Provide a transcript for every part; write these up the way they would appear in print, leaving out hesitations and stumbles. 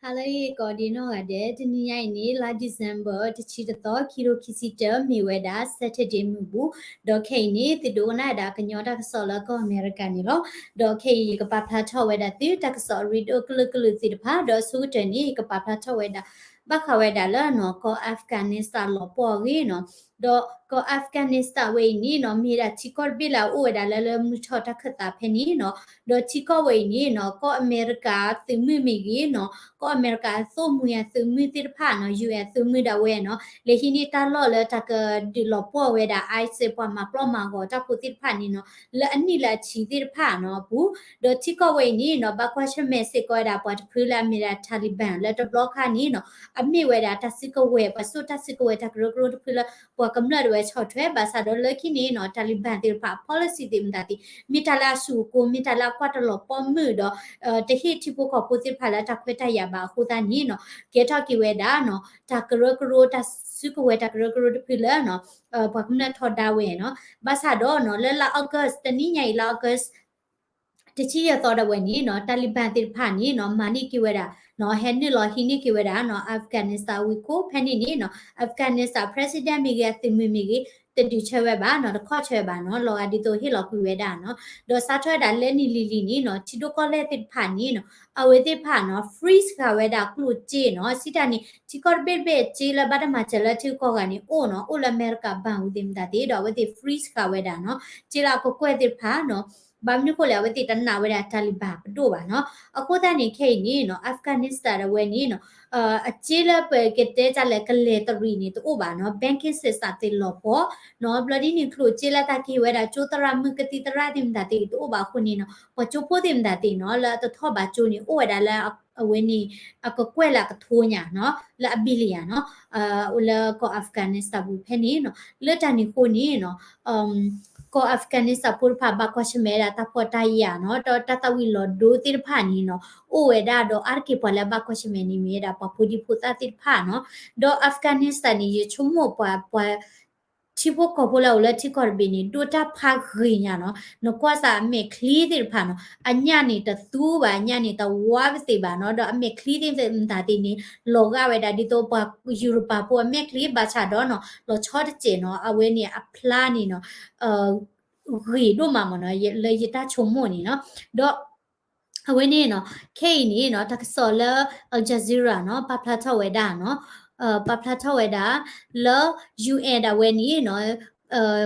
Halai Godino Ade, Tiniani, La December, the Chitato, Kiro Kisita, Miweda, Saturday Mubu, Dokani, the Dona, Dakanyota, Sola, Americanilo, Doke, Papa Weda, Taxo, Rido, Kulukuzi, Pado, Sutani, Papa Weda, Bakaweda, Lano, ko Afghanistan, Lopogino, do ko Afghanistan, way Nino, Mira, Chicor Bila, Ueda, Muchota Kata Penino, do Chico way Nino, ko America, the Mumigino. ก็อเมริกาส้มมือซื้อมือติดผ่านเนาะ US ซื้อมือดาเวเนาะเลยที่นี่ตลอดเลยถ้าเกิดดิลอปัวเวดาไอเซปมาปลอมาก็จะพูดติดผ่านนี่เนาะแล้วอันนี้แหละชีติดผ่านเนาะผู้โดยที่ก็เวนี่เนาะบักว่าชเมสก็ได้ปอดพื้นละมีดาทาลิบันแล้วจะบล็อกค่านี้เนาะอันนี้เวดาทัศก็เวปัสสุทัศก็เวทักรุกรุกพื้นละปวดกำเนิดเวชอดเวบาซาดเลยที่นี่เนาะทาลิบันติดผ่าน policy ติมดาติมีทาลาสูกูมีทาลากว่าตลอดป้อมมือเนาะแต่ที่พวกเขาพูดติดผ่านแล้วทักเวทายาบาคูตานี้เนาะเกทากิเวดาเนาะทักรุกรุกทัศก็เวทักรุกรุกพื้นละเนาะปวดกำเนิดทอดาเวเนาะบาซาดเนาะแล้วละออกัสแต่นี่ใหญ่ละออกัสတချီရတော့တဲ့ဝင်နီနော်တာလီဘန်တိဖာနီနော်မာနီကီဝဒါနော်ဟန်နီလော်ဟီနီကီဝဒါနော်အာဖဂန်နစ္စတန်ဝီကိုဖန်နီနီနော်အာဖဂန်နစ္စတန် president မီကတင်မီမီကတတူချဝဲပါနော်တခေါ်ချဝဲပါနော်လော်အဒီတိုဟီလော်ကီဝဒါနော်ဒေါ်စာထွဲဒါလဲနီလီလီနီနော်ချီတိုကောလဲတိဖာနီနော်အဝဲတိဖာနော် freeze ကဝဲဒါကလူချေနော်စီတာနီချီကော့ဘေဘေချီလဘတ်မချလချီကောကနီအိုနော်အိုလအမေရိကဘန်ဦးတင်ဒါတေတော့ဝဲတိ freeze ကဝဲဒါနော်ချီလာကိုကွဲတိဖာနော်บางคนแล้วว่าติดตันหนาเวลาตาลิบันดูบ้านเนาะเอาโคตรนี่แค่นี้เนาะอัฟกานิสถานเวนี่เนาะจีลเปเกตจะเล็กเลตรีนี่ตัวบ้านเนาะแบงกิ้งซิสต็มติดลบเนาะบลอดี้นี่ครูจีลตากีเวลาจูตรามือกติตราดิมดาติตัวบ้านคนนี้เนาะพอจูพูดิมดาติเนาะแล้วตัวท่อบาจูนี่โอ้ได้แล้วเวนี่ก็กวยละก็ทัวเนี่ยเนาะแล้วบิลีเนาะแล้วก็อัฟกานิสถานบุพเพนี่เนาะเลือดจานี่คนนี้เนาะก็อัฟกานิสถานพูดภาษาบักวชเมราตาพอตายาเนาะตอตาตาวิลดูติดผ่านนี่เนาะโอ้เวดาดออาร์คิปอลบักวชเมนี่มีดาปะพูดิพูตาติดผ่านเนาะดออัฟกานิสถานนี่ชุมโมปะที่พวกเขาพูดแล้วที่กอร์บินีดูตาพักหินเนาะนกว่าสามีคลีติดผ่านเนาะอันยานี่ตาตู้บ้านยานี่ตาว่าวิสิบ้านเนาะดออเมคลีติดตาตินี่โลกาเวดาดิโตปะยุโรปาปัวเมคลีบาชาดอเนาะโลชอดเจเนาะเอาเวนี่อัพลานี่เนาะรีดูมามันเนาะเลยยิตาชมโมนี่เนาะดอเอาไว้นี่เนาะเคนี่เนาะทักษะละอัลจาซีราเนาะปาพลาทเวดาเนาะปาพลาทเวดาแล้ว UN ดาเวนี่เนาะ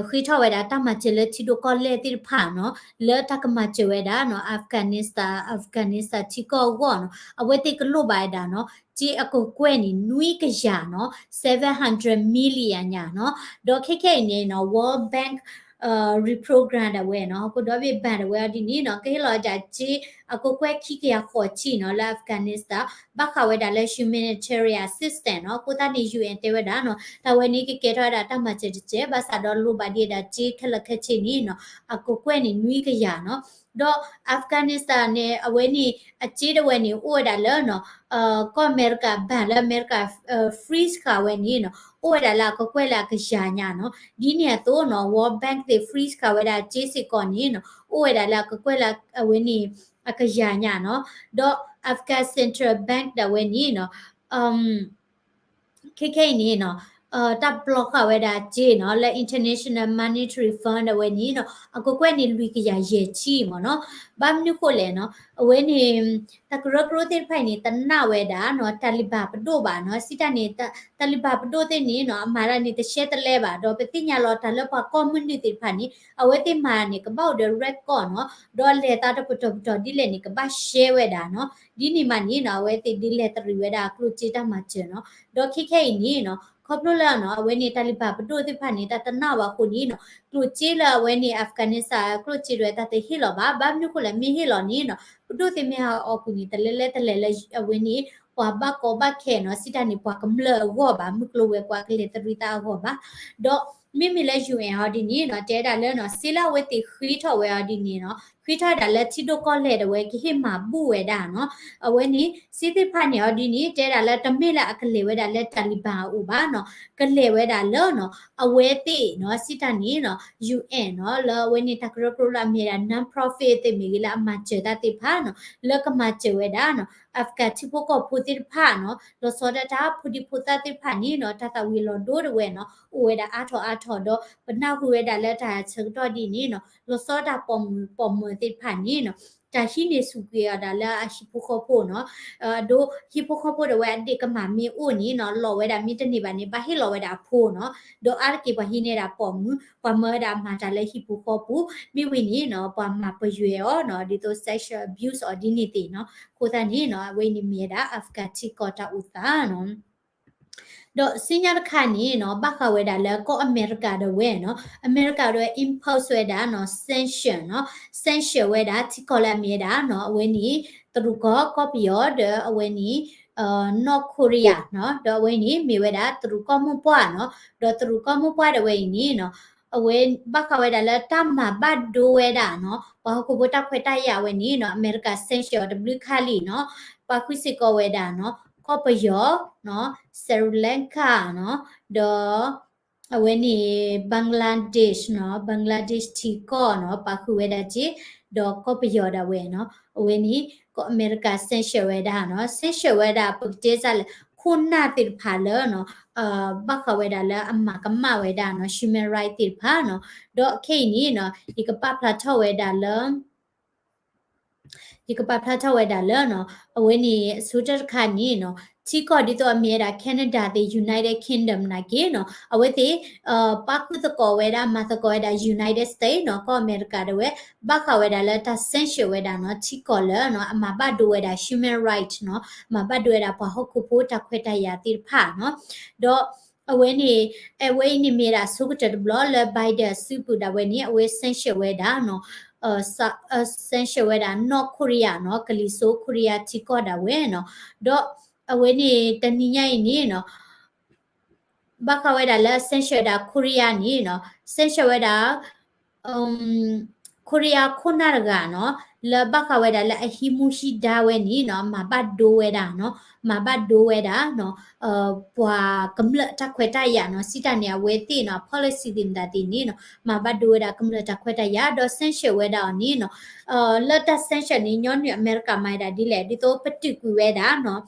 ခိထဝဲတာတမချလေချီဒိုကောလေတိဖာနော်လဲတကမချဝဲတာနော်အာဖဂန်နစ္စတန်ချီကောဝေါနော်အဝဲတိကလုဘိုင်တာနော်จีอกูกวยนี่นุยกะยาเนาะ700 million ญาเนาะดอกเคนี่เนาะ World Bank reprogram da we no ko do be ban da we di ni no ke lo ja ji ko kwe ki ke ya kho chi no la Afghanistan ba kha we da le humanitarian assistance no ko ta ni UN te we da no ta we ni ke tha da ta ma che che ba sa do lu ba di da ji khla khe chi ni no ko kwe ni nui ke ya no do Afghanistan ne awe ni a ji da we ni o da le no ko America ban la America freeze ka we ni no o da la ko kwe la ke ya nya no di ne to no World Bank they freeze ka we da ji si ko ni no o da la ko kwe la we ni a ke ya nya no do Afghan Central Bank da we ni no KK ni no ta block ကဝဲတာဂျေနော်လဲ international monetary fund ဝဲနီနော်အကိုကွဲ့နေလူကရရဲ့ချီမနော်ဘာမနုကိုလဲနော်အဝဲနေတကရကရိုတဲ့ဖိုင်နေတနဝဲတာနော်တာလီဘာပဒိုပါနော်စီတနေတာလီဘာပဒိုတဲ့နေနော်အမာရနေတရှဲတလဲပါတော့ပတိညာလောတာလပ community ဖိုင်နေအဝဲတဲ့မာနေကပောက်တဲ့ record နော်ဒေါ်လေတာတပတော်ဒီလေနေကပါရှဲဝဲတာနော်ဒီနေမနေနော်ဝဲတဲ့ဒီလေတရီဝဲတာကလူချီတာမှာချေနော်ဒေါ်ခိခဲနေနော်ขอบล้เนาะเวนี่ตาลิบันปะโตติพันนี่ตาตนาว่าคนนี้เนาะกลุจิละเวนี่อัฟกานิสถานกลุจิด้วยตาเตฮิลอบาบามนุคนละมีฮิลอนี่เนาะปะโตติเมฮาออกุนี่ตะเลเวนี่ปวาบากอบาแค่เนาะสิตานี่ปวากำเลอวอบามึกลเวกว่ากเลตริตาวอบาดอမိမိလဲယူရင်ဟာဒီနီနော်တဲတာလဲနော်ဆီလာဝဲတီခီထော်ဝဲဟာဒီနီနော် ခွိထဒါလက်တီဒိုကောလေတဝဲကိဟိမာဘူးဝဲဒါနော်အဝဲနီစီတိဖာနေော်ဒီနီတဲဒါလက်တမေလာအကလေဝဲဒါလက်တာလီဘန်ဥပါနော်ကလေဝဲဒါလောနော်အဝဲတိနော်စီတနီနော် UN နော်လောဝဲနီတကရပရလာမြေဒါ non profit တိမီလာအမချေတာတိဖာနော်လောကမချေဝဲဒါနော်အဖကတိပိုကောဖူတိဖာနော်လောစောဒတာဖူဒီဖူတာတိဖာနီနော်တတဝီလောဒိုးဝဲနော်ဥဝဲဒါအာထောတော့ပနောက်ဝဲဒါလက်တာချေတော့ဒီနီနော်လောစောဒပမတိဖာနီနော်တာရှိနေစုကြရတာလာအရှိဖို့ခဖို့နော်ဒိုဟိဖို့ခဖို့တော့ဝဲအတိကမမီဦးနီနော်လော်ဝဲတာမိတနေပါနေပါဟိလော်ဝဲတာဖို့နော်ဒိုအာကေပါဟိနေတာပေါ်မူပမဒါမာတာလေဟိဖို့ခဖို့မိဝီနီနော်ပမပရွေရောနော်ဒီတော့ sexual abuse or dignity နော်ကိုသားနီနော်ဝေးနေမြေတာအဖဂတ်ချီကောတာဥသာနော်တော့စင်ညာခါနီနော်ဘခဝဲတာလဲကိုအမေရိကတော့ဝဲနော်အမေရိကတော့ impulse ဝဲတာနော် sanction နော် sanction ဝဲတာတီကောလာမြေတာနော်အဝဲနီသူကောပီယောအဝဲနီNorth Korea နော်တော့ဝဲနီမြေဝဲတာသူကောမပွားနော်တော့သူကောမပွားတဲ့ဝဲနီနော်အဝဲဘခဝဲတာလဲတမဘတ်ဒိုဝဲတာနော်ဘာကိုဘတာခွဲတရဝဲနီနော်အမေရိက sanction ဝခါလီနော်ပါခွစီကောဝဲတာနော်ကောပယောနော်ဆရီလန်ကာနော်ဒေါ်အဝဲနေဘင်္ဂလားဒေ့ရှ်နော်ဘင်္ဂလားဒေ့ရှ်တီကောနော်ပါခုဝဲတာကြီးဒေါ်ကောပယောဒါဝဲနော်အဝဲနေကောအမေရိကဆင်ရှယ်ဝဲတာနော်ဆင်ရှယ်ဝဲတာပုတ်တဲစားလေခုနာတိဖာလောနော်ဘခဝဲတာလဲအမကမဝဲတာနော် human right တိဖာနော်ဒေါ်ခိနီနော်ဒီကပပလာထောဝဲတာလောဒီကပပလာထောဝဲတာလောနော်အဝဲနေစူတက်ခါနီနော်ချီကောဒီတော့အမြဲတာ Canada တဲ့ United Kingdom နာကေနော်အဝဲတဲ့ပါကုသကောဝဲတာမသကောဝဲတာ United States နော်ကော America တဲ့ဝဲဘခဝဲတာလဲတာ Essential ဝဲတာနော်ချီကောလဲနော်အမဘတ်ဒိုဝဲတာ Human Right နော်မဘတ်ဒိုဝဲတာဘာဟုတ်ခုဖို့တခွဲတရတိဖာနော်တော့အဝဲနေမြေတာဆုကတဲ့ဘလောလဲဘိုင်ဒါစုပူတာဝဲနေအဝဲ Essential ဝဲတာနော်essential ဝဲတာ North Korea နော်ကလီဆို Korea ချီကောတာဝဲနော်တော့အဝဲနေတနိညိုင်နေနော်ဘခဝဲတာလဲဆင်ရှယ်တာကိုရီးယားနေနော်ဆင်ရှယ်ဝဲတာကိုရီးယားခုနာကနော်လဘခဝဲတာလဲအဟီမူရှိဒါဝဲနေနော်မဘတ်ဒိုဝဲတာနော်မဘတ်ဒိုဝဲတာနော်ပွာကမ္လတခွဲတရနော်စီတနေဝဲတိနော် policy တင်တာတင်နေနော်မဘတ်ဒိုဝဲတာကမ္လတခွဲတရတော့ဆင်ရှယ်ဝဲတာနေနော်လတ်တဆင်ရှယ်နေညောနေအမေရိကမိုင်တာဒီလေဒီတော့ပတိကူဝဲတာနော်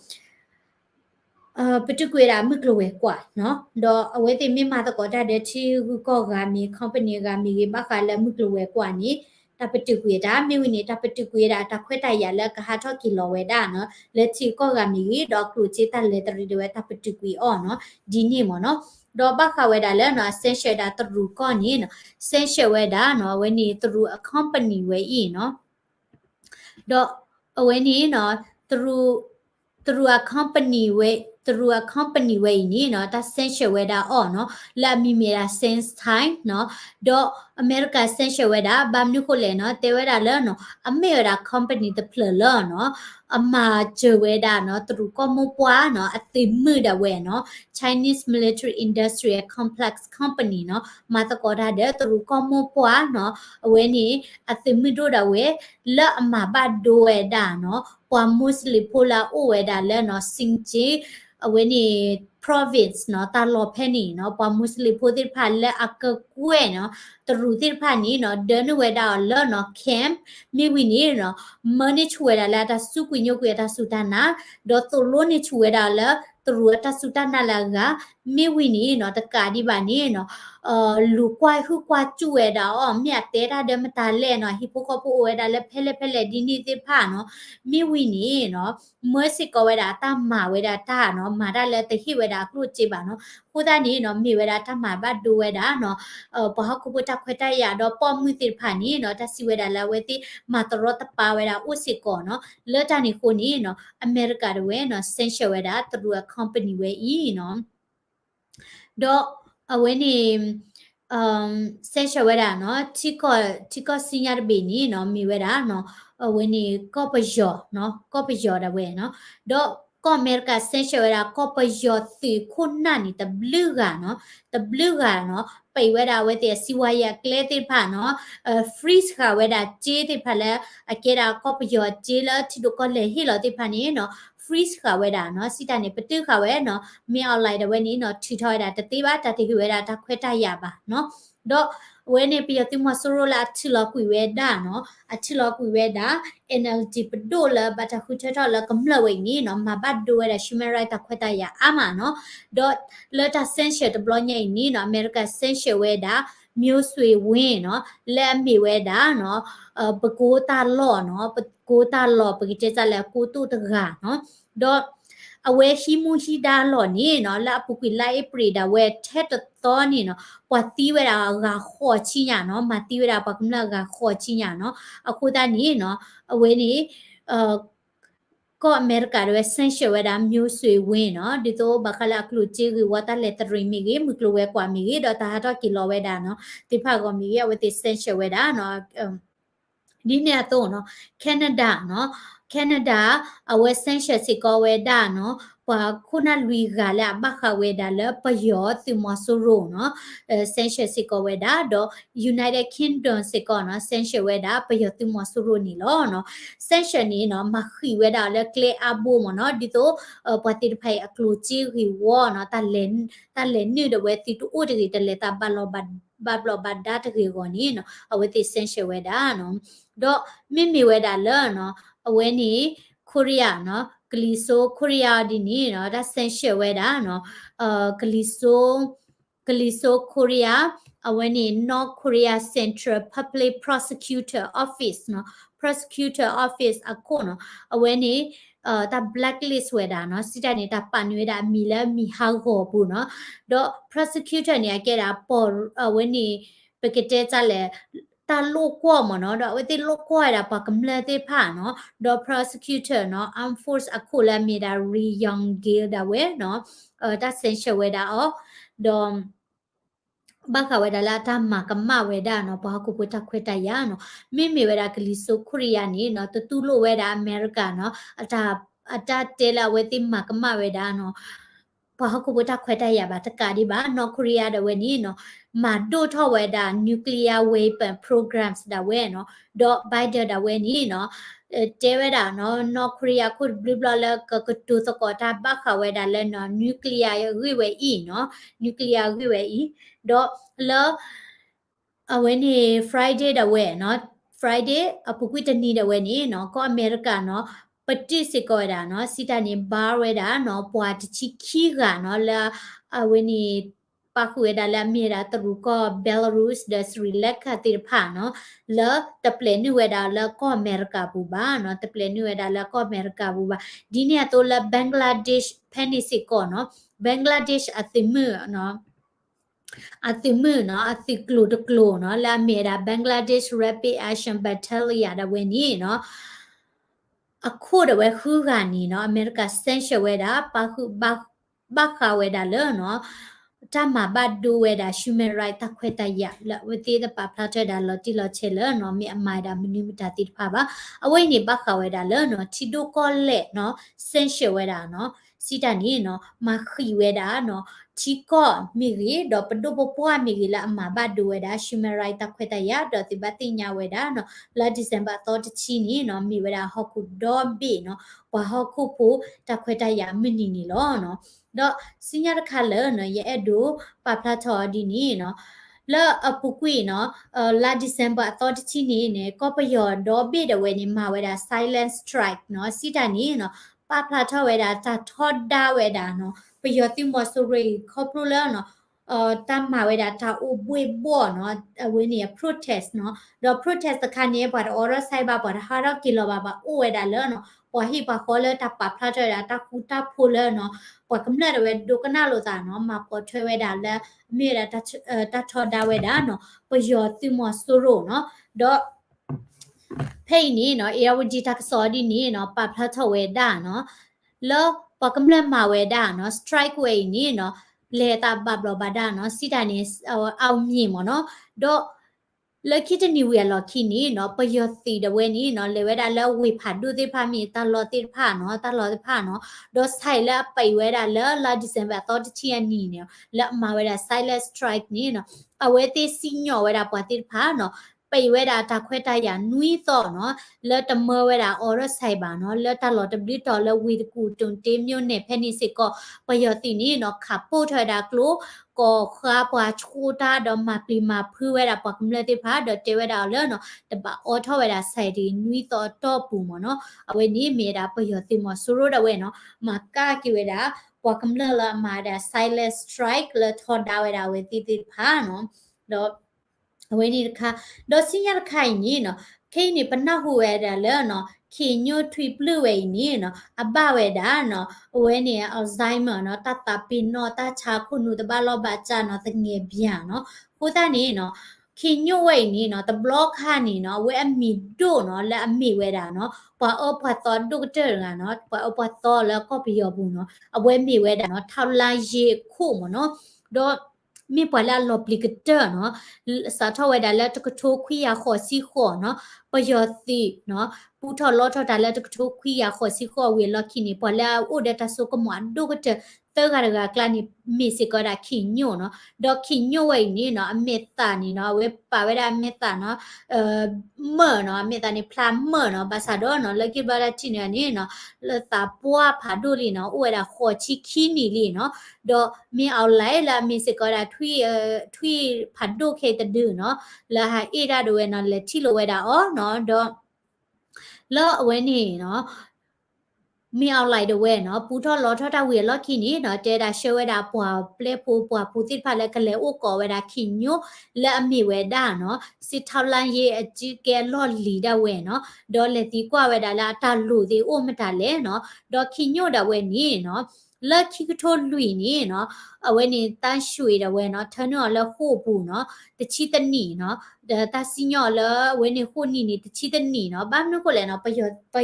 ပတုကွေရာမကလွယ်ကွာနော်တော့အဝဲတိမိမတော့တာတဲ့ချီကောကမီ company ကမီဘခလာမကလွယ်ကွာနီတပတုကွေတာမိဝိနေတာပတုကွေတာတခွဲတရလကဟာထောကီလောဝဲတာနော်လက်ချီကောကမီတော့ကလူချီတလက်တရီတွေတပတုကွေအော်နော်ဒီနေ့မနော်တော့ဘခဝဲတာလဲနော်ဆင်ရှယ်တာတရူကောနီနော်ဆင်ရှယ်ဝဲတာနော်ဝဲနေတရူအ company ဝဲဤနော်တော့အဝဲနေနော်တရူအ company ဝဲသူက company ဝဲနေနော်ဒါ essential ဝဲတာအော်နော်လာမီမီရာ sense time နော်တော့ America essential ဝဲတာဘာမျိုးခိုလဲနော်တဲဝဲတာလဲနော်အမေရာ company တဖလလောနော်အမကျဝဲတာနော်သူကမပွားနော်အတိမှုတာဝဲနော် Chinese military industrial complex company နော်မတကောတာတဲ့သူကမပွားနော်အဝဲနေအတိမှုတို့တာဝဲလက်အမဘတ်ဒိုဝဲတာနော်ပွားမွတ်စလီပိုလာအိုဝဲတာလဲနော်စင်ချီအဝဲနေ province နော်တာလောဖဲနီနော်ပွားမွတ်စလီဖိုတိဖာလက်အကကွဲနော်တရူတိဖာနီနော်ဒန်ဝဲတာလောနော် camp မိဝီနီနော်မနိချွေတာလာတာစုကွညုကွေတာစုတနာဒေါ်တိုလိုနိချွေတာလာတရူတာစုတနာလာကမိဝီနီနော်တကာဒီပါနီနော်လူကွိုင်ဟုကွာကျွဲတာအော်မြတ်တဲတာဒမတာလဲနော်ဟီပိုကပိုဝဲတာလဲဖဲလဲဒီနီတိဖာနော်မိဝီနီနော်မွေးစစ်ကောဝဲတာတမဝဲတာတာနော်မာတာလဲတဟိဝဲတာကလို့ကြည့်ပါနော်ခိုးသားနီနော်မိဝဲတာတမဘတ်ဒိုဝဲတာနော်ဘာခုပတာခွဲတရတော့ပေါ်မှုတိဖာနီနော်တစီဝဲတာလဲဝဲတိမာတရတပါဝဲတာဥစစ်ကောနော်လဲတာနီခိုနီနော်အမေရိကဝဲနော်ဆင်ရှယ်ဝဲတာသူက company ဝဲဤနော်တော့အဝဲနေဆင်ရှယ်ဝဲတာနော်တီကောစင်ရဘီနီနော်မိဝဲတာနော်အဝဲနေကောပယောနော်ကောပယောတာဝဲနော်တော့ ก็อเมริกาเซนเชเวดาก็ไปยอดตีคุณนั่นนี่แต่บลูกาเนาะแต่บลูกาเนาะไปเวดาเวเตสิวายาเกลติผ่าเนาะฟรีสค่ะเวดาเจติผ่าแล้วเกดาก็ไปยอดเจแล้วที่ดูก็เลยให้เราติผ่านี้เนาะฟรีสค่ะเวดาเนาะสิตานี่ปตื้อค่ะเวเนาะมีออนไลน์เดเวนี้เนาะที่ทอยดาตติบาตติเวดาตะเควตายาบาเนาะดอกเวเนปิยติมอสโรลาทิลอกุเวดาเนาะอทิลอกุเวดา NLG ปดูละบัตรคุเทตอละกำละเวนี้เนาะมาบัดดูเวดาชิมไรตะเควตายาอามาเนาะดอเลตาเซนเชตบลอญญนี้เนาะอเมริกาเซนเชเวดาမျိုးဆွေဝင်းเนาะလက်မီဝဲတာเนาะပကိုးတာလော့เนาะပကိုးတာလော့ပကိတဲ့လဲကိုတုတကเนาะတော့အဝဲရှိမှုရှိတာလော့နေเนาะလာပုကွေလိုက်ပရီဒါဝဲထက်တော့နေเนาะပွားတီးဝဲတာကခေါ်ချိညာเนาะမတီးဝဲတာပကမလာကခေါ်ချိညာเนาะအခုတာနေเนาะအဝဲနေก็อเมริกาด้วยเซนเชเวดามิวสวยเวนเนาะดิโตบักลากลูจิริวาตาเลตริมิกิมุกลเวกว่ามิกิดอตาฮาตอกิโลเวดาเนาะติพากอมิกิอเวติเซนเชเวดาเนาะဒီနေရာတော့နော်ကနေဒါနော်ကနေဒါအဝဲဆန်ရှယ်စီကောဝဲဒါနော်ပါခုနလူကလည်းဘခဝဲဒါလည်းပယောတိမဆူရိုနော်ဆန်ရှယ်စီကောဝဲဒါတော့ United Kingdom စီကောနော်ဆန်ရှယ်ဝဲဒါပယောတိမဆူရိုနီလောနော်ဆန်ရှယ်နီနော်မခီဝဲဒါလည်းကလေအဘူမနော်ဒီတော့ပတိဖိုင်အကလူချီဟီဝါနော်တလင်းနေတော့ဝဲတီတူအိုတီတလေတာဘလောဘတ်ဘလောဘတ်ဒါတကေကောနီနော်အဝဲတိဆန်ရှယ်ဝဲဒါနော်တော့မိမိဝဲတာလဲနော်အဝဲနေကိုရီးယားနော်ဂလီဆိုကိုရီးယားဒီနေနော်ဒါဆန်ရှယ်ဝဲတာနော်ဂလီဆိုကိုရီးယားအဝဲနေ North Korea Central Public Prosecutor Office နော် Prosecutor Office အခုနော်အဝဲနေတာ blacklist ဝဲတာနော်စစ်တပ်နေတာပန်ဝဲတာမီလဲမီဟောက်ကိုဘူးနော်တော့ prosecutor နေကြတာပေါ်အဝဲနေပကတဲ့ကြလဲตาลูกกว่ามั้งเนาะดอกเวทีลูกกว่าดาปากำเลติผ่าเนาะดอก prosecutor เนาะ armed force อะคูละมีดารียองเกลดาเวเนาะดาเซนเชเวดาอ๋อดอมဘာခဝဲဒါလာတာမကမဝဲဒါနော်ဘာကူပတခွေတရနော်မိမိဝဲဒါကလီဆိုခရီးယာနေနော်တူလိုဝဲဒါအမေရိကနော်အတာတဲလာဝဲတိမကမဝဲဒါနော်ဘာကူပတခွေတရပါတကာဒီပါနော်ခရီးယာဒဝဲနီနော်မာဒိုထောဝဲဒါ nuclear weapon programs ဒါဝဲနော်ဒေါ်ဘိုင်ဒန်ဒါဝဲနီနော်တဲဝဲဒါနော် North Korea ခုဘလဘလကတူစကောတာဘခဝဲဒါလဲနော် nuclear ရွေဝဲဤနော် nuclear ရွေဝဲဤတော့လောအဝဲနေ Friday တဝဲနော် Friday အပုကွေတနီတဝဲနေနော်ကောအမေရိကနော်ပတိစကောဒါနော်စီတာနေဘာဝဲဒါနော်ပွာတချီခီကနော်လာအဝဲနေပါခွေဒါလာမြေရာတရူကော Belarus ဒစရီလက်ခတိဖာနော်လာတပလနဝဲဒါလာကောအမေရိကဘူဘာနော်တပလနဝဲဒါလာကောအမေရိကဘူဘာဒီနေတော့လာဘင်္ဂလားဒေ့ရှ်ဖန်နီစီကောနော်ဘင်္ဂလားဒေ့ရှ်အသိမနော်အတိမနော်အတိကလိုတကလိုနော်လာမေရာဘင်္ဂလားဒေ့ရှ် Rapid Action Battalion ဒါဝဲနီနော်အခုတဝဲခူးကနေနော်အမေရိကဆန်ရှယ်ဝဲတာပါခုဘခဝဲတာလဲနော်တမဘတ်ဒူဝဲတာ human right တခွဲတရလဝတိတပါဖလာတဲ့ဒါလော်တီလော်ချေလဲနော်မြေအမိုင်ဒါမနူမတာတိဖာပါအဝိနေဘခဝဲတာလဲနော်ချီတိုကောလဲနော်ဆန်ရှယ်ဝဲတာနော်စီတနီနော်မခီဝဲတာနော်ချီကောမိရီတော့ပဒုပပွားမိရီလာအမဘတ်ဒူဝဲတာ human right တခွဲတရတော့တိဘတိညာဝဲတာနော်လာဒီဇင်ဘာတော့တချီနီနော်မိဝဲတာဟောက်ကူဒေါ်ဘီနော်ဝါဟောက်ကူဖို့တခွဲတရမနီနီလောနော်တော့စညာတခါလဲနော်ရဲ့အဒိုပါဖလာထော်ဒီနီနော်လာအပုကွေနော်လာဒီဇင်ဘာတော့တချီနီနဲ့ကောပယောဒေါ်ဘီတဝဲနီမာဝဲတာ silent strike နော်စီတာနီနော်ပါဖလာထော်ဝဲတာတာထော်ဒါဝဲတာနော်ပယောတိမဆိုရီခေါပလိုလာနော်တမ်းမာဝဲတာတာအိုဘွေဘောနော်အဝင်းနေ protest နော်တော့ protest တခါနေပါတော့ order side ပါတော့ဟာတော့ကီလိုပါအိုဝဲတာလဲနော်ပွာဟိပါခေါ်လဲတပါဖလာတဲ့တာကူတာဖိုလဲနော်ပွာကမလဲဝဲဒုကနာလို့သာနော်မပေါ်ထွဲဝဲတာလဲအမေတာတထော်ဒါဝဲတာနော်ပယောတိမဆိုရိုနော်တော့ဖိနေနော် AWD တက်စောဒီနေနော်ပဖလာထော်ဝဲတာနော်လောပကမလမာဝဲဒါနော် strike way နေနော်လေတာဘဘလဘဒါနော်စီတာနေအောင်မြင်မနော်တော့ แล้วคิดจะนิวเวียหรอคีนี้เนาะประโยชน์ตีเดเวนี้เนาะเลยเวลาแล้ววิพัดดูที่พามีตลอดที่ผ่านเนาะตลอดที่ผ่านเนาะดอสไทยแล้วไปเวลาแล้วลาดิเซมเบอร์ตอที่เชียนี่เนี่ยแล้วมาเวลาไซเลสสไตรค์นี่เนาะเอาไว้ที่ซิญญอเวลาปฏิผ่านเนาะไปเวลาตาเควตายานุยต่อเนาะแล้วตะเมื่อเวลาออร์ไซบาเนาะแล้วตลอดตบลิตอแล้ววิดกูจงเตมโยเนเพนิสิก็ประโยชน์ตีนี้เนาะขับปูเธอดากลูก็คราบว่าชูตาดอมมาปริมาพื้เวลาปักมเลติพาเดเจเวดาเลเนาะแต่บะออทเวลาใส่ดีนุยต่อต่อปูมเนาะเอาไว้นี้เมดาประโยชน์ติมอสุรุดเอาไว้เนาะมากากิเวดาปักมเลละมาดา silent strike เลทอดาเวดาเวติติพาเนาะเดเอาไว้นี่ค่ะโดสิญญาณไข่นี่เนาะเคนี่ปนะหูเวดาเลเนาะขีညိုထွေပလူဝဲနီနော်အပဝဲဒါနော်အဝဲနေအဇိုင်းမနော်တတပင်နော်တချာခုနုတဘလောဘချာနော်တငယ်ဗျာနော်ခိုးတာနေနော်ขีညိုဝဲနီနော်တဘလော့ခါနီနော်ဝဲအမီဒိုနော်လဲအမီဝဲဒါနော်ပွာအောပွာတော်ဒုကတဲငါနော်ပွာအောပွာတော်လဲကောပီယောဘူးနော်အဝဲမီဝဲဒါနော်ထောက်လာရေခုမနော်တော့มีปลาลอบลิกเตอร์เนาะสาทวดาแล้วตกโทคุยาขอซีขอเนาะประโยชน์ติเนาะปูทอลอทอดาแล้วตกโทคุยาขอซีขอเวลาคินี่ปลาอุดตาสุกมอนดูก็เจอเตอร์กะกลานี่มีสิก็ได้ขิညိုเนาะดอกขิညိုไว้นี่เนาะอเมตตานี่เนาะเวปาเวดาเมตตาเนาะเมื่อเนาะเมตตานี่พลามเมื่อเนาะภาษาดอเนาะแล้วกิบาราจิเนี่ยนี่เนาะเลตาปัวผาดูลีเนาะอวยดาขอชิคินี่ลีเนาะดอมีเอาไลละมีสิก็ได้ထွေဖတ်ဒိုခေတဒူเนาะလာဟာအေဒါဒိုဝဲเนาะလက်တီလိုဝဲတာอ๋อเนาะတော့လောအဝဲနေเนาะมีเอาไหลเดเวเนาะปูทอลอทอตาเวลอคินี่เนาะเจดาเชเวดาปัวเปลปูปัวปูติพาและกะเลโอกอเวดาคิညိုและอมีเวดาเนาะสิทาวลันเยอจิแกลอลีดาเวเนาะดอเลติกว่าเวดาลาตาลูติโอมตาเลเนาะดอคิညိုดาเวนี่เนาะလာခိကထိုလွီနီနော်အဝဲနေတန်းရွှေတယ်ဝဲနော်ထနော်လဲဟို့ဘူးနော်တချီတနီနော်တစီညောလဲဝဲနေဟို့နီနီတချီတနီနော်ဘာမနုကိုလဲနော်ပ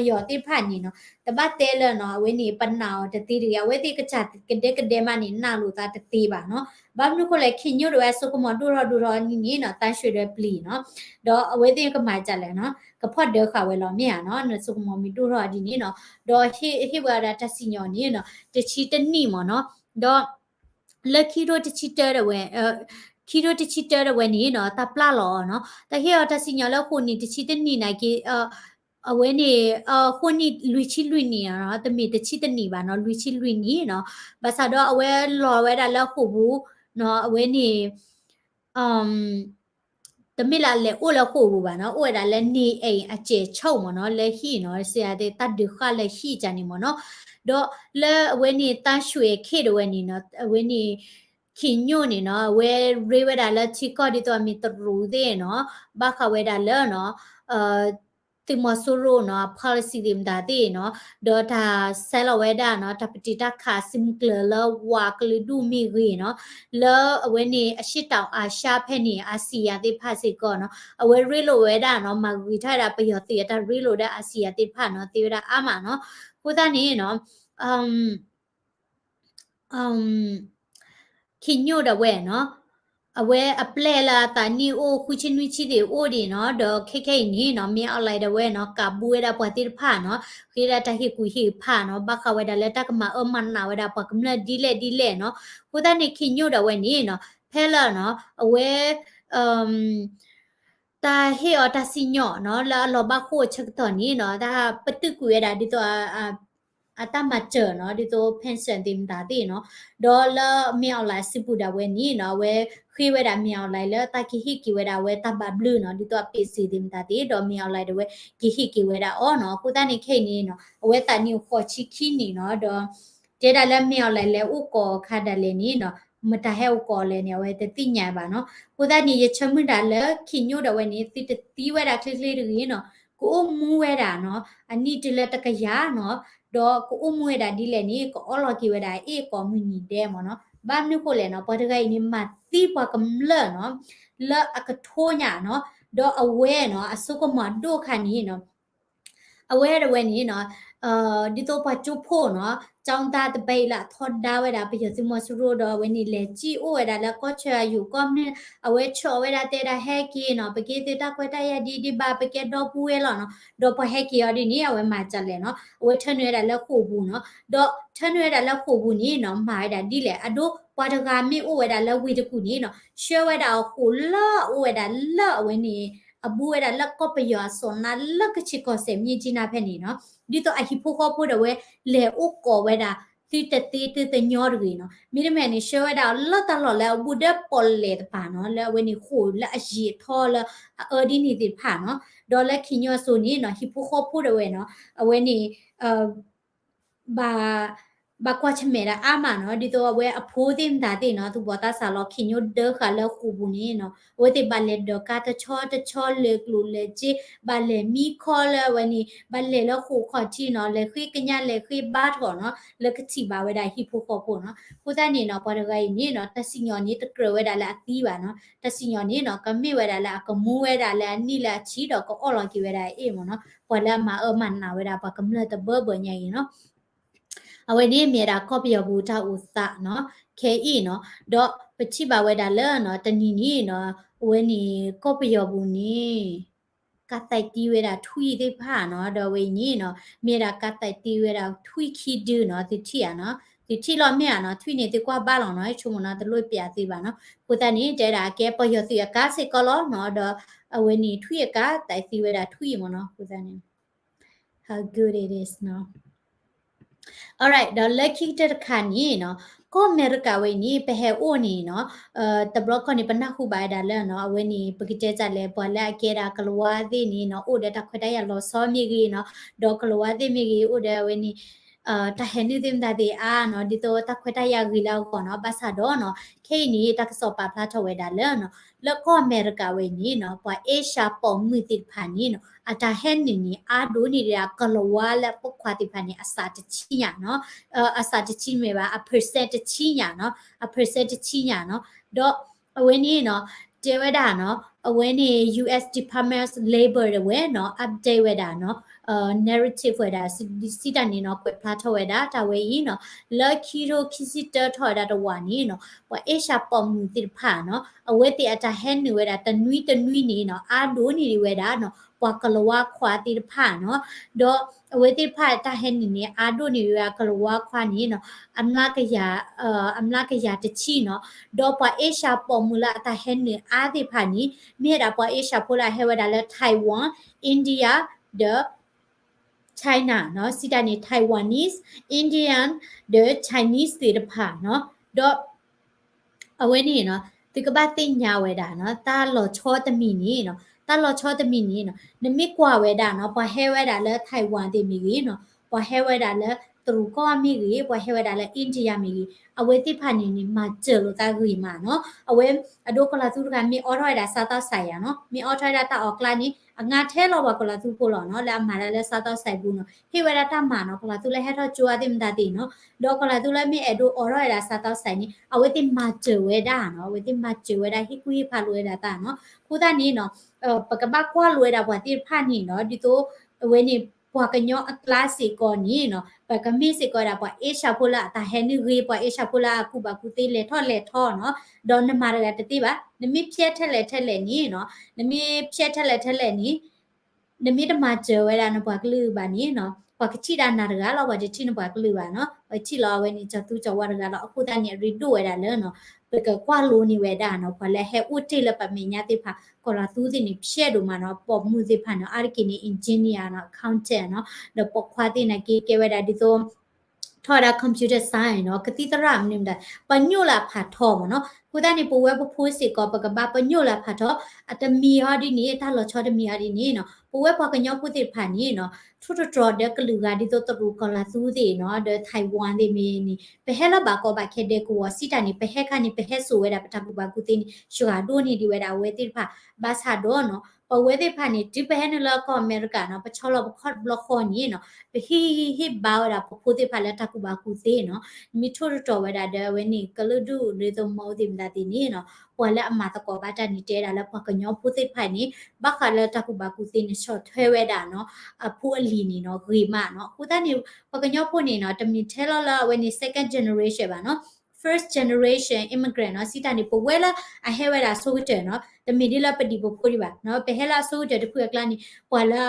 ယောတိဖာနီနော်တပတ်တဲလဲနော်ဝဲနေပနာတတိရဝဲတိကချကတဲ့မနီနာလူသားတတိပါနော်ဘာမနုကိုလဲခိညိုရဲဆုကမဒူရောနီနီနော်တန်းရွှေတယ်ပလီနော်တော့အဝဲတိကမိုင်ကြလဲနော်ကဖော့ဒေခါဝဲလောမြာနော်ဆုကမမီဒူရောဒီနီနော်တော့ဟိဝါဒတစီညောနီနော်တချီတနီမနော်တော့လက်ခီရိုတချီတဲရဝဲခီရိုတချီတဲရဝဲနီနော်တပလာလောနော်တဟေရတစီညောလဲခုနီတချီတနီနိုင်ကေအဝဲနေခုနီလူချီလူနီနော်တမီတချီတနီပါနော်လူချီလူနီနော်ဘာသာတော့အဝဲလော်ဝဲတာလဲခုဘူးနော်အဝဲနေတမီလာလေအိုလခုဘူးပါနော်အိုရလဲနေအိမ်အကျဲချုပ်မနော်လဲဟီနော်ဆရာတဲ့တတ်ဒခလဲဟီကြနေမနော်တော့လဲအဝဲနေတန်းရွှေခေတဝဲနေနော်အဝဲနေခိညိုနေနော်ဝဲရေဝဲတာလဲချီကော့ဒီတော့မီတရူတဲ့နော်ဘာခဝဲတာလဲနော်တိမဆူရိုနော် policy dim da de နော်ဒေါ်တာဆဲလဝဲတာနော်တပတိတခါ simple လဝါကလဒူမီရီနော်လောအဝဲနေအရှိတောင်အာရှဖက်နေအာဆီယာတိဖတ်စီကောနော်အဝဲရီလိုဝဲတာနော်မဂီထားတာပယောတိတာရီလိုတဲ့အာဆီယာတိဖတ်နော်တေရအာမနော်ကိုသားနေနော်ခိညိုတဝဲနော်အဝဲအပလဲလာတာနီအိုခုချင်းဝီချီဒီအိုဒီနော်ဒေါ်ခေနီနော်မြေအောက်လိုက်တဝဲနော်ကဘူဝဲတာပွားတိဖာနော်ခေရတဟိကူဟိဖာနော်ဘခဝဲတာလက်တကမအမန်နာဝဲတာပကမလဒီလေနော်ကိုသားနေခိညိုတဝဲနီနော်ဖဲလာနော်အဝဲတာဟေအတစီညောနော်လာလောဘခိုချက်တော်နီနော်ဒါပတုကူရတာဒီတော့အတမချေနော်ဒီတော့ pension တင်တာတိနော်ဒေါ်လာမြောက်လာစစ်ပူတာဝဲနီနော်ဝဲခွေးဝဲတာမြောက်လိုက်လဲတခိဟိကီဝဲတာဝဲတဘဘလူးနော်ဒီတော့ PC တင်တာတိဒေါ်မြောက်လိုက်တဲ့ဝဲကိဟိကီဝဲတာအော်နော်ကိုတနေခိနေနော်အဝဲတနီခေါ်ချီခီနီနော်ဒေါ်တဲတာလဲမြောက်လိုက်လဲဥကောခါတလဲနီနော်မတဟဲဥကောလဲနေဝဲတတိညာပါနော်ကိုတနေရချမွတာလဲခိညိုတဝဲနီတီဝဲတာခလေးလေးတွေနော်ကိုမူဝဲတာနော်အနိတလက်တကရနော်တော့ကိုအမွေတာဒီလေနီကိုအော်လော်ကီဝဲတာအေကောမီနီတဲမနော်ဘာမနုကိုလေနော်ပတကိုင်နီမတိပကမလနော်လအကထိုးညာနော်တော့အဝဲနော်အစုကမဒိုခါနီနော်အဝဲရဝဲနီနော် ဒီတော့ပါကျဖို့နော်ចောင်းသားတပိတ်လာထော်ဒါဝဲတာပြည့်စမဆူရိုတော့ဝဲနေလေជីအိုဝဲတာလက်ကောချာယူကောမင်းအဝဲချော်ဝဲတာတဲ့တာဟဲကီနော်ပကေတေတာခွဲတရဒီဘာပကေတော့ပူဝဲလောနော်တော့ပဟဲကီရဒီနေအဝဲမှာချက်လေနော်အဝဲထနွဲတာလက်ခိုဘူးနော်တော့ထနွဲတာလက်ခိုဘူးနေနော်မှားတာဒီလေအဒိုပွားတကာမင်းအိုဝဲတာလက်ဝီတခုနေနော်ရှဲဝဲတာကိုလာအိုဝဲတာလက်အဝဲနေအဘူဝဲတာလက်ကောပယောဆောနာလက်ကချီကောဆေမြင်ချနာဖက်နေနော်ဒီတော့အဟိဖိုခေါ်ဖို့တော့ဝဲလေအိုကောဝဲတာတီတတီတညောရီနော်မိရမဲနေရှဲဝဲတာလော့တလော်လဲဘူဒပေါ်လေတပါနော်လဲဝဲနေခိုလဲအရီထောလဲအော်ဒီနေတိဖာနော်ဒေါ်လက်ခိညောဆိုနေနော်ဟိဖိုခေါ်ဖို့တော့ဝဲနော်အဝဲနေဘာဘာကွာချမေရာအာမနော်ဒီတော့ဝဲအဖိုးတင်တာတင်နော်သူဘောတာဆာလောခိညိုဒခါလခုဘူးနေနော်ဝဲတိဘလက်ဒကာတချောလေကလူလေជីဘလက်မီခေါ်လဲဝဲနေဘလက်လခုခေါ်ချီနော်လေခိကညာလေခိဘတ်ခေါ်နော်လကချီပါဝဲဒါဟိဖိုခေါ်ဖို့နော်ကိုသားနေနော်ပေါ်တကယ်နေနော်တစီညောနေတကရဝဲဒါလာအသီးပါနော်တစီညောနေနော်ကမေဝဲဒါလာကမူးဝဲဒါလာနိလာချီတော့ကောအော်လော်ကီဝဲဒါအေးမနော်ပေါ်လာမအမန်နာဝဲဒါပါကမလတဘညရင်နော်အဝဲဒီမြေတာကော့ပီယောဘူးတာဥသနော်ခဲဤနော်ဒေါ်ပချိပါဝဲတာလဲနော်တနီနီနော်ဝဲနီကော့ပီယောဘူးနီကတိုက်တီဝဲတာထွီသေးဖာနော်ဒေါ်ဝဲနီနော်မြေတာကတိုက်တီဝဲတာထွီခီဒူနော်ဒီတီရနော်ဒီတီလောမြေနော်ထွီနေတေကွာဘာလောနော်ချုံမနော်တလွတ်ပြသေးပါနော်ကိုတန်နေတဲတာကဲပယောစီကားစေကောလောနော်ဒေါ်အဝဲနီထွီကတိုက်တီဝဲတာထွီမနော်ကိုတန်နေ how good it is နော်alright တော့ lucky တဲ့ခါနီနော်ကိုအမေရိကဝဲနီပဟဲအိုနီနော်တဘလကနီပနခုပါဒါလဲနော်အဝဲနီပကတဲ့ကြလဲပေါ်လာကေရာကလဝါဒီနီနော်အိုတဲ့တခွတ်တရလောစောမီကြီးနော်ဒေါကလဝါဒီမီကြီးအိုတဲ့ဝဲနီတဟဲနီတင်ဒါဒီအာနော်ဒီတော့တခွတ်တရကြီးလောက်ကောနော်ဘာသာတော့နော်ခေနီတကစောပါဖလာထဝဲဒါလဲနော်လက်ကောအမေရိကဝဲနီနော်ပွာအေရှာပေါ်မီတိဖာနီနော်အတာဟဲနီအာဒိုနီရာကလဝါလက်ပုတ်ခွာတိဖာနီအစာတချီညာနော်အစာတချီမြေပါအ percent တချီညာနော်အ percent တချီညာနော်တော့အဝင်းနီနော်တေဝဒါနော်အဝင်းနီ US Department of Labor ဝဲနော် update ဝဲဒါနော်narrative ဝဲဒါစီတန်နီနော်ကွဖလာထဝဲဒါတဝဲကြီးနော် lucky ro kisita ထော်ဒါတော့ဝါနီနော်ပွာအေရှာပေါ်မူတိဖာနော်အဝဲတိအတာဟဲနီဝဲဒါတနွီနီနော်အာဒိုနီဝဲဒါနော်ပွာကလဝါခွာတိဖာနော်တော့အဝဲတိဖာတာဟဲနီအာဒိုနီဝဲကလဝါခွာနီနော်အမလာကရတချီနော်ဒေါ်ပွာအေရှာပေါ်မူလာတာဟဲနီအာတိဖာနီမြေတာပွာအေရှာဖိုလာဟဲဝဲဒါလဲထိုင်ဝမ်အိန္ဒိယthe China เนาะစီတနေ Taiwanese Indian the Chinese တွေတဖာเนาะတော့အဝဲနေเนาะဒီကဘာတင်ညာဝဲတာเนาะတာလော်ချောတမီနေเนาะတာလော်ချောတမီနေเนาะနမိကွာဝဲတာเนาะဘဟဲဝဲတာလဲထိုင်ဝမ်တိမီကြီးเนาะဘဟဲဝဲတာလဲသူကောမီကြီးဘဟဲဝဲတာလဲအိန္ဒိယမီကြီးအဝဲတိဖာနေနေမှာကျလို့တာကြီးမှာเนาะအဝဲအဒိုကလာသူကမီအော်ထွိုင်တာစာတော့ဆိုင်ရเนาะမီအော်ထွိုင်တာတာအော်ကလာနီအငါထဲလောဘကလာသူပို့လောနော်လာမာလည်းစားတော့ဆိုင်ဘူးနော်ဟေဝရတာမာနော်ကလာသူလည်းဟဲတော့ကြွားတယ်မတတိနော်တော့ကလာသူလည်းမြေအဒိုအော်ရတာစားတော့ဆိုင်နီအဝဲတိမာကျဝဲတာနော်ဝဲတိမာကျဝဲတာဟိကွေးဖာလွဲတာတာနော်ခုသားနီနော်ပကပကွာလွဲတာဘွာတိဖာနီနော်ဒီတော့ဝဲနေဘွာကညောအကလတ်စီကောနီနော်ပကမီစီကောတာဘွာအေရှာဖိုလာတာဟဲနီရီဘွာအေရှာဖိုလာကူဘကူတေးလေထော့နော်ဒေါ်နမာရတတိပါနမိဖြဲထက်လေနီနော်နမိဖြဲထက်လေနီနမိတမကျဝဲတာနဘွားကလူပါနီနော်ဘွာကချိတာနာရကလောဘတိနဘွားကလူပါနော်ချိလောဝဲနီချတူချဝရကလောအခုတန်နီရီဒိုဝဲတာလဲနော်ပကကွာလိုနီဝဲတာနော်ဘွာလဲဟဲဥတိလပမညာတိဖာကောလာသူစီနီဖြဲတို့မှာနော်ပေါ်မှုစီဖာနော်အာရကီနီအင်ဂျင်နီယာနော်အကောင့်တန်နော်ဒပခွာတိနကေဝဲတာဒီဆိုထော်တာ computer science เนาะကတိတရမနိမဒါပညိုလာဖာထောမနော်ကိုတန်နေပဝဲပဖိုးစီကောပကဘာပညိုလာဖာထောအတမီဟာဒီနေတာလောချောတမီဟာဒီနေနော်ပဝဲပကညောပုတိဖာနေနော်ထူထတော်တဲ့ကလူကဒီတော့တရူကလာသူစီနော်တဲ့ထိုင်ဝမ်ဒီမီနီပဟဲလာဘာကောဘာခဲတဲ့ကိုစီတန်နေပဟဲခါနေပဟဲဆိုဝဲတာပထကူဘာကူတင်ရှူဟာဒိုနေဒီဝဲတာဝဲတိဖာဘာသာတော့နော်ပဝဲတိဖာနေဒီပဟဲနလာကောအမေရိကနော်ပချောလဘခော့ဘလခောနီနော်ဟိဘာဝတာဖိုးတိဖာလက်တကူဘာကူသေးနော်မီထိုတော်ဝဲတာတဲ့ဝဲနေကလူဒူရေတော့မောဒီမ da ti ni no pwa la ama ta ko ba ta ni te da la pwa ka nyo pu ti phai ni ba kha la ta ku ba ku ti ni short thwe we da no a phu a li ni no gri ma no ku ta ni pwa ka nyo pu ni no ta mi the la when ni second generation ba no first generation immigrant no sita ni po wela a he wela so te no the middle padi po puri ba no pe hela so te de phu kla ni pwala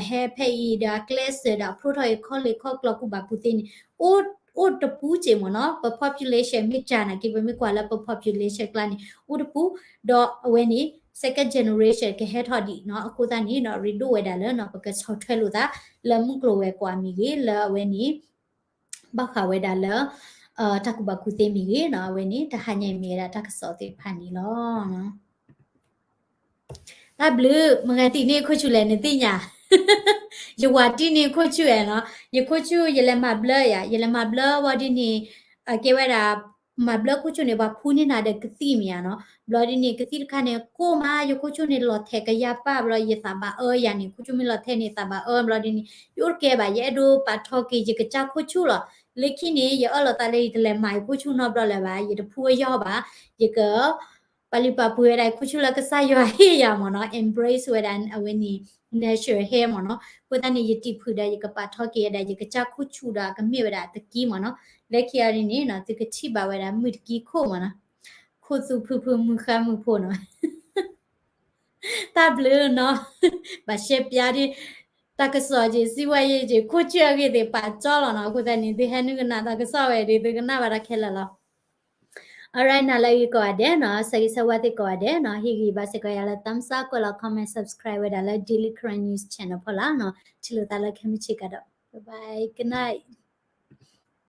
he phe I da class da pro thoi khol le khol klok ku ba pu ti ni o de pu che mo no population mi cha na ki mi kwala population kla ni o de pu do when ni second generation ke he thodi no aku ta ni no redo we da le no pa ka so thwe lu da la mu klo we kwa mi ge la when ni ba kha we da le ta ku ba ku te mi ge no when ni ta ha nyai mi da ta ka so te phan ni lo no ta blue mga ti ni khu chu le ni ti nya ye wa ti ni khu chu e no ye khu chu ye le ma blur ya ye le ma blur wa ti ni ke wa da ma blur khu chu ne ba phu ni na de ka ti mi ya no blur ti ni ka ti kha ne ko ma ye khu chu ne lo the ka ya pa blur ye sa ba ya ni khu chu mi lo the ni sa ba blur ti ni yo ke ba ye do pa tho ki ye ka cha khu chu lo lekin ni ye lo ta le le mai khu chu no blur le ba ye de phu yo ba ye ka pali pa pu era khu chu la ka sa yo he ya mo no embrace with an awini nature he mo no ko ta ni yiti phu da ye ka pa tho ke da ye ka cha khu chu da ka mi da ta ki mo no le ki ya ni no ti ka chi ba wa da mu ki kho mo no kho su phu mu kha mu pho no ta blue no ba she pya di ta ka so je si wa ye je khu chu ke de pa cho lo no ko ta ni de ha nu ka na ta ka so we de ka na ba da khe la lo Alright, now like you go there, no, so you say what you go there, no, he give us a go thumbs up, or comment, subscribe, with a daily current news channel, no, till you like him check it out. Bye bye, good night.